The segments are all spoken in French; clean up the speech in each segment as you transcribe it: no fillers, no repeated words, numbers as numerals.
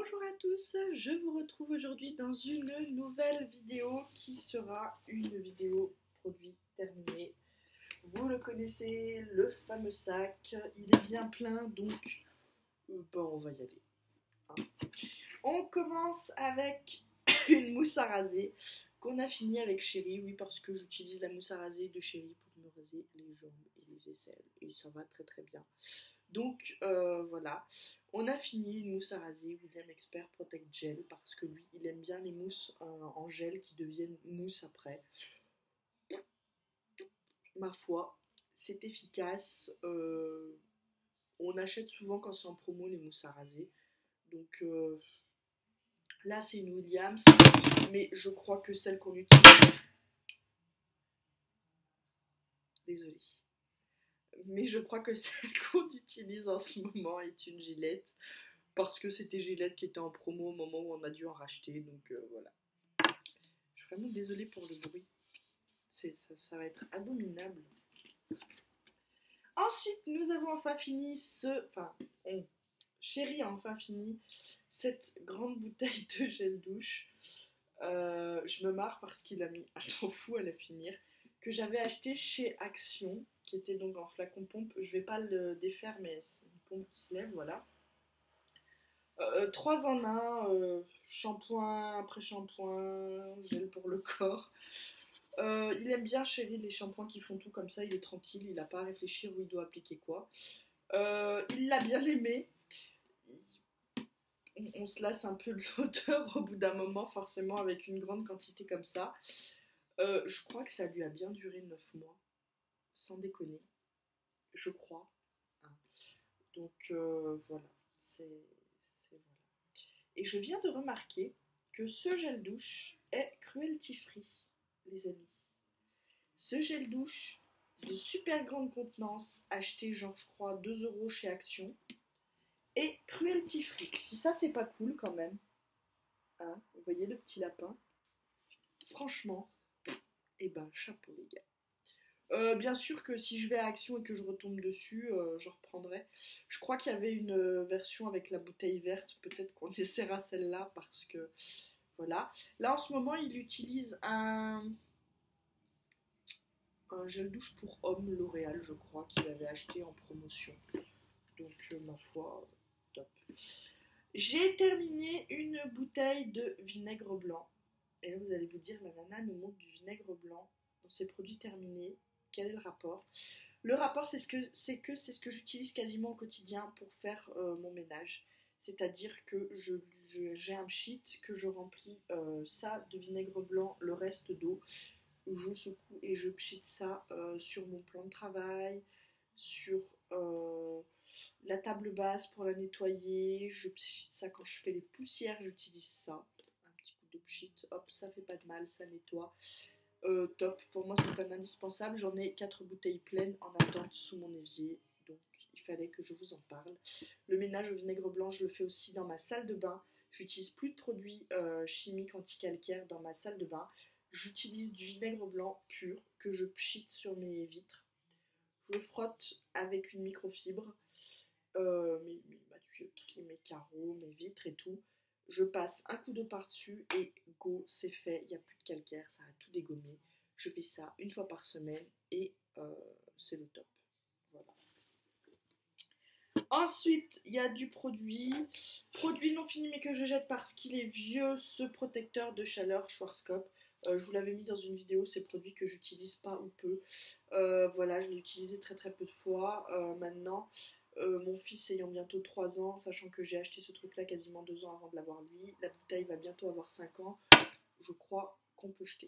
Bonjour à tous, je vous retrouve aujourd'hui dans une nouvelle vidéo qui sera une vidéo produit terminé. Vous le connaissez, le fameux sac, il est bien plein donc on va y aller. On commence avec une mousse à raser qu'on a fini avec Chéri, oui parce que j'utilise la mousse à raser de Chéri pour me raser les jambes et les aisselles et ça va très très bien. Donc voilà, on a fini une mousse à raser William Expert Protect Gel parce que lui il aime bien les mousses en gel qui deviennent mousse après. Ma foi, c'est efficace, on achète souvent quand c'est en promo les mousses à raser. Donc là c'est une Williams, mais je crois que celle qu'on utilise... Désolée. Mais je crois que celle qu'on utilise en ce moment est une Gillette. Parce que c'était Gillette qui était en promo au moment où on a dû en racheter. Donc voilà. Je suis vraiment désolée pour le bruit. Ça va être abominable. Ensuite, nous avons enfin fini Chéri a enfin fini cette grande bouteille de gel douche. Je me marre parce qu'il a mis un temps fou à la finir. Que j'avais acheté chez Action, qui était donc en flacon pompe. Je vais pas le défaire, mais c'est une pompe qui se lève, voilà. 3 en 1, shampoing après shampoing, gel pour le corps. Il aime bien Chéri les shampoings qui font tout comme ça, il est tranquille, il n'a pas à réfléchir où il doit appliquer quoi. Il l'a bien aimé. On se lasse un peu de l'odeur au bout d'un moment, forcément, avec une grande quantité comme ça. Je crois que ça lui a bien duré 9 mois, sans déconner. Je crois. Hein. Donc voilà, voilà. Et je viens de remarquer que ce gel douche est cruelty free, les amis. Ce gel douche de super grande contenance, acheté genre je crois 2 € chez Action, est cruelty free. Si ça c'est pas cool quand même, hein, vous voyez le petit lapin, franchement, eh ben chapeau les gars. Bien sûr que si je vais à Action et que je retombe dessus, je reprendrai. Je crois qu'il y avait une version avec la bouteille verte, peut-être qu'on essaiera celle-là parce que voilà. Là en ce moment il utilise un gel douche pour homme L'Oréal, je crois, qu'il avait acheté en promotion. Donc ma foi, top. J'ai terminé une bouteille de vinaigre blanc. Et là vous allez vous dire, la nana nous montre du vinaigre blanc dans ses produits terminés. Quel est le rapport? Le rapport, c'est ce que j'utilise quasiment au quotidien pour faire mon ménage. C'est-à-dire que j'ai un sheet que je remplis ça de vinaigre blanc, le reste d'eau. Je secoue et je pchite ça sur mon plan de travail, sur la table basse pour la nettoyer. Je pchite ça quand je fais les poussières, j'utilise ça. Un petit coup de pchit, hop, ça fait pas de mal, ça nettoie. Top, pour moi c'est un indispensable. J'en ai 4 bouteilles pleines en attente sous mon évier, donc il fallait que je vous en parle. Le ménage au vinaigre blanc, je le fais aussi dans ma salle de bain. J'utilise plus de produits chimiques anti-calcaires dans ma salle de bain. J'utilise du vinaigre blanc pur que je pchite sur mes vitres. Je frotte avec une microfibre ma tuyauterie, mes carreaux, mes vitres et tout. Je passe un coup d'eau par-dessus et go, c'est fait, il n'y a plus de calcaire, ça a tout dégommé. Je fais ça une fois par semaine et c'est le top. Voilà. Ensuite, il y a du produit non fini mais que je jette parce qu'il est vieux, ce protecteur de chaleur Schwarzkopf. Je vous l'avais mis dans une vidéo, ces produits que j'utilise pas ou peu. Voilà, je l'ai utilisé très très peu de fois. Maintenant, mon fils ayant bientôt 3 ans, sachant que j'ai acheté ce truc là quasiment 2 ans avant de l'avoir lui, la bouteille va bientôt avoir 5 ans, je crois qu'on peut jeter.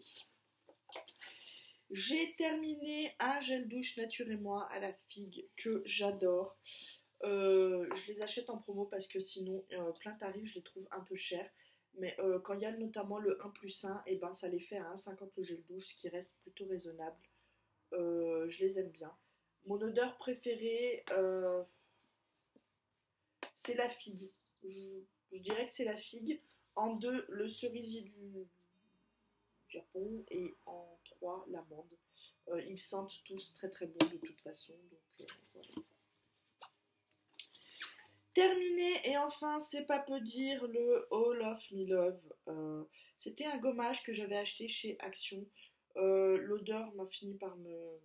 J'ai terminé un gel douche Nature et Moi à la figue que j'adore. Je les achète en promo parce que sinon, plein tarif, je les trouve un peu chers. Mais quand il y a notamment le 1+1, et ben ça les fait à 1,50 le gel douche, ce qui reste plutôt raisonnable. Je les aime bien. Mon odeur préférée, c'est la figue. Je dirais que c'est la figue. En 2, le cerisier du Japon. Et en 3, l'amande. Ils sentent tous très très bon de toute façon. Donc voilà. Terminé, et enfin, c'est pas peu dire, le All of Me Love. C'était un gommage que j'avais acheté chez Action. L'odeur m'a fini par me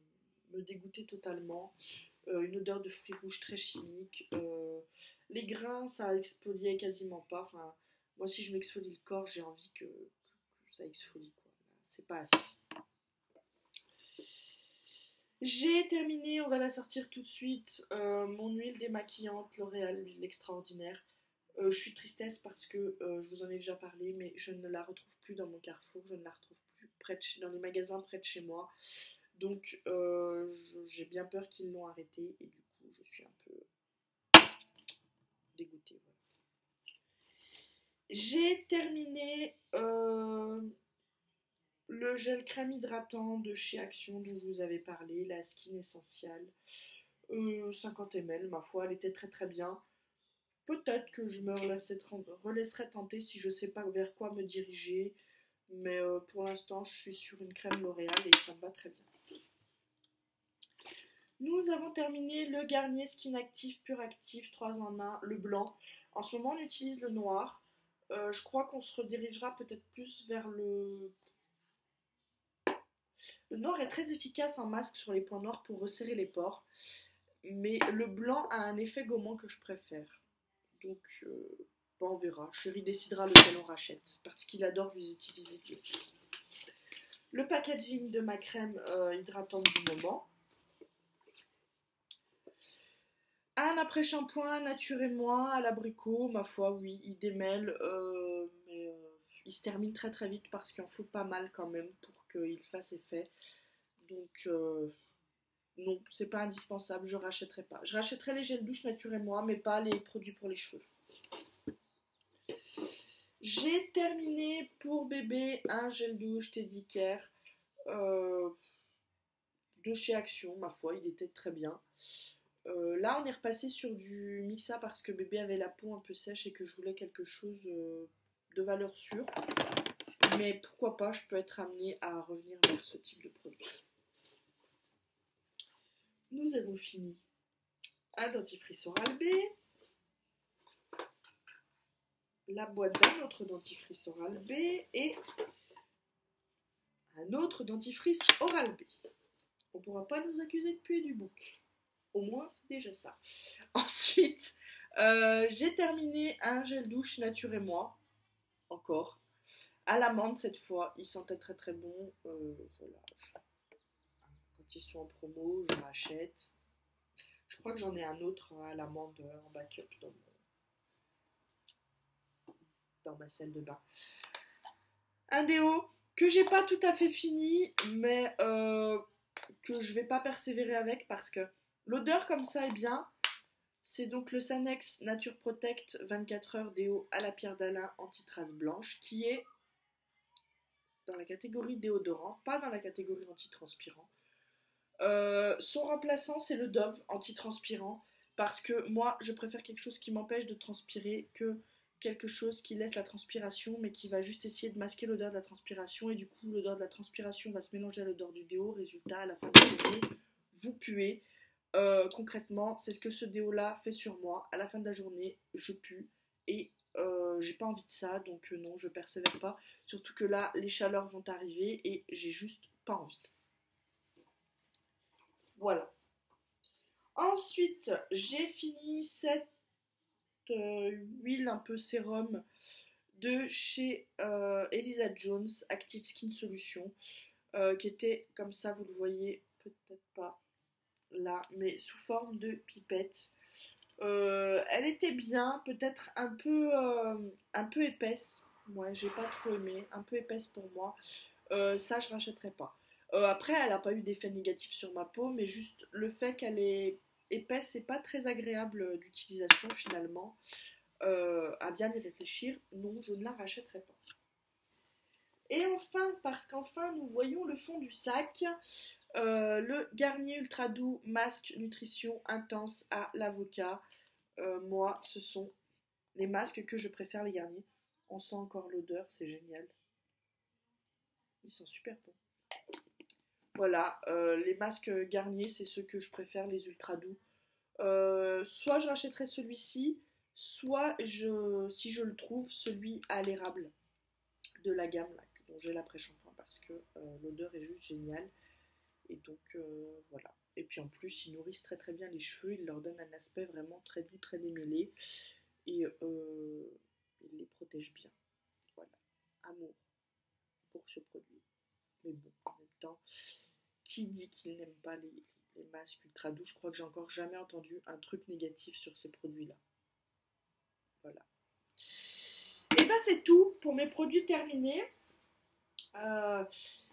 dégoûter totalement. Une odeur de fruits rouges très chimique. Les grains, ça exfoliait quasiment pas. Enfin, moi, si je m'exfolie le corps, j'ai envie que ça exfolie, quoi. C'est pas assez. J'ai terminé, on va la sortir tout de suite, mon huile démaquillante L'Oréal, l'huile extraordinaire. Je suis tristesse parce que je vous en ai déjà parlé, mais je ne la retrouve plus dans mon Carrefour, je ne la retrouve plus dans les magasins près de chez moi. Donc j'ai bien peur qu'ils l'ont arrêtée et du coup je suis un peu dégoûtée. Voilà. J'ai terminé le gel crème hydratant de chez Action dont je vous avais parlé, la Skin Essential. 50 ml, ma foi, elle était très très bien. Peut-être que je me relaisserai tenter si je ne sais pas vers quoi me diriger. Mais pour l'instant, je suis sur une crème L'Oréal et ça me va très bien. Nous avons terminé le Garnier Skin Active Pure Active 3 en 1, le blanc. En ce moment, on utilise le noir. Je crois qu'on se redirigera peut-être plus vers le... Le noir est très efficace en masque sur les points noirs pour resserrer les pores. Mais le blanc a un effet gommant que je préfère. Donc, bon, on verra. Chéri décidera lequel on rachète. Parce qu'il adore vous utiliser lui aussi. Le packaging de ma crème hydratante du moment. Un après-shampoing Nature et Moi à l'abricot. Ma foi, oui, il démêle. Mais il se termine très très vite parce qu'il en faut pas mal quand même pour qu'il fasse effet. Donc, non, c'est pas indispensable. Je rachèterai pas. Je rachèterai les gels douche Nature et Moi, mais pas les produits pour les cheveux. J'ai terminé pour bébé un gel douche Teddy Care de chez Action, ma foi, il était très bien. Là, on est repassé sur du Mixa parce que bébé avait la peau un peu sèche et que je voulais quelque chose de valeur sûre. Mais pourquoi pas, je peux être amenée à revenir vers ce type de produit. Nous avons fini un dentifrice Oral-B, la boîte d'un autre dentifrice Oral-B et un autre dentifrice Oral-B. On ne pourra pas nous accuser de puer du bouc. Au moins, c'est déjà ça. Ensuite, j'ai terminé un gel douche Nature et Moi. Encore. À l'amande cette fois. Il sentait très très bon. Voilà. Quand ils sont en promo, je rachète. Je crois que j'en ai un autre à l'amande en backup dans ma salle de bain. Un déo que j'ai pas tout à fait fini, mais que je vais pas persévérer avec parce que l'odeur comme ça est bien. C'est donc le Sanex Nature Protect 24 heures déo à la pierre d'Alain anti-trace blanche qui est dans la catégorie déodorant, pas dans la catégorie antitranspirant. Son remplaçant, c'est le Dove antitranspirant parce que moi, je préfère quelque chose qui m'empêche de transpirer que quelque chose qui laisse la transpiration mais qui va juste essayer de masquer l'odeur de la transpiration et du coup, l'odeur de la transpiration va se mélanger à l'odeur du déo. Résultat, à la fin de la journée, vous puez. Concrètement, c'est ce que ce déo là fait sur moi. À la fin de la journée, je pue et j'ai pas envie de ça, donc non, je persévère pas. Surtout que là, les chaleurs vont arriver et j'ai juste pas envie. Voilà. Ensuite, j'ai fini cette huile un peu sérum de chez Elisa Jones Active Skin Solution, qui était comme ça, vous le voyez peut-être pas là, mais sous forme de pipette. Elle était bien, peut-être un peu épaisse. Moi, j'ai pas trop aimé, un peu épaisse pour moi. Ça, je rachèterai pas. Après, elle n'a pas eu d'effet négatif sur ma peau, mais juste le fait qu'elle est épaisse, c'est pas très agréable d'utilisation finalement. À bien y réfléchir, non, je ne la rachèterai pas. Et enfin, parce qu'enfin nous voyons le fond du sac, le Garnier Ultra Doux Masque Nutrition Intense à l'avocat. Moi, ce sont les masques que je préfère, les Garnier. On sent encore l'odeur, c'est génial. Ils sont super bons. Voilà, les masques Garnier, c'est ceux que je préfère, les Ultra Doux. Soit je rachèterai celui-ci, soit si je le trouve, celui à l'érable de la gamme là, dont j'ai l'après-shampoing parce que l'odeur est juste géniale. Et donc voilà. Et puis en plus, ils nourrissent très très bien les cheveux, ils leur donnent un aspect vraiment très doux, très démêlé. Et ils les protègent bien. Voilà. Amour pour ce produit. Mais bon, en même temps, qui dit qu'il n'aime pas les masques ultra doux? Je crois que j'ai encore jamais entendu un truc négatif sur ces produits-là. Voilà. Et ben c'est tout pour mes produits terminés. Euh,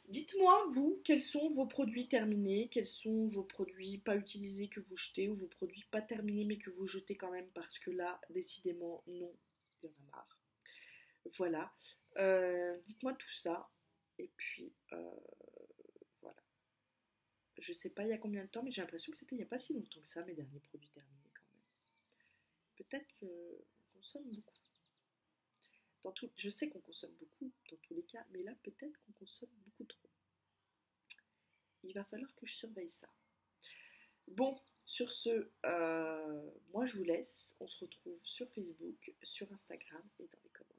Dites-moi, vous, quels sont vos produits terminés, quels sont vos produits pas utilisés que vous jetez, ou vos produits pas terminés mais que vous jetez quand même parce que là, décidément, non, il y en a marre. Voilà. Dites-moi tout ça. Et puis, voilà. Je sais pas il y a combien de temps, mais j'ai l'impression que c'était il n'y a pas si longtemps que ça, mes derniers produits terminés quand même. Peut-être qu'on consomme beaucoup. Je sais qu'on consomme beaucoup dans tous les cas, mais là, peut-être qu'on consomme beaucoup trop. Il va falloir que je surveille ça. Bon, sur ce, moi je vous laisse. On se retrouve sur Facebook, sur Instagram et dans les commentaires.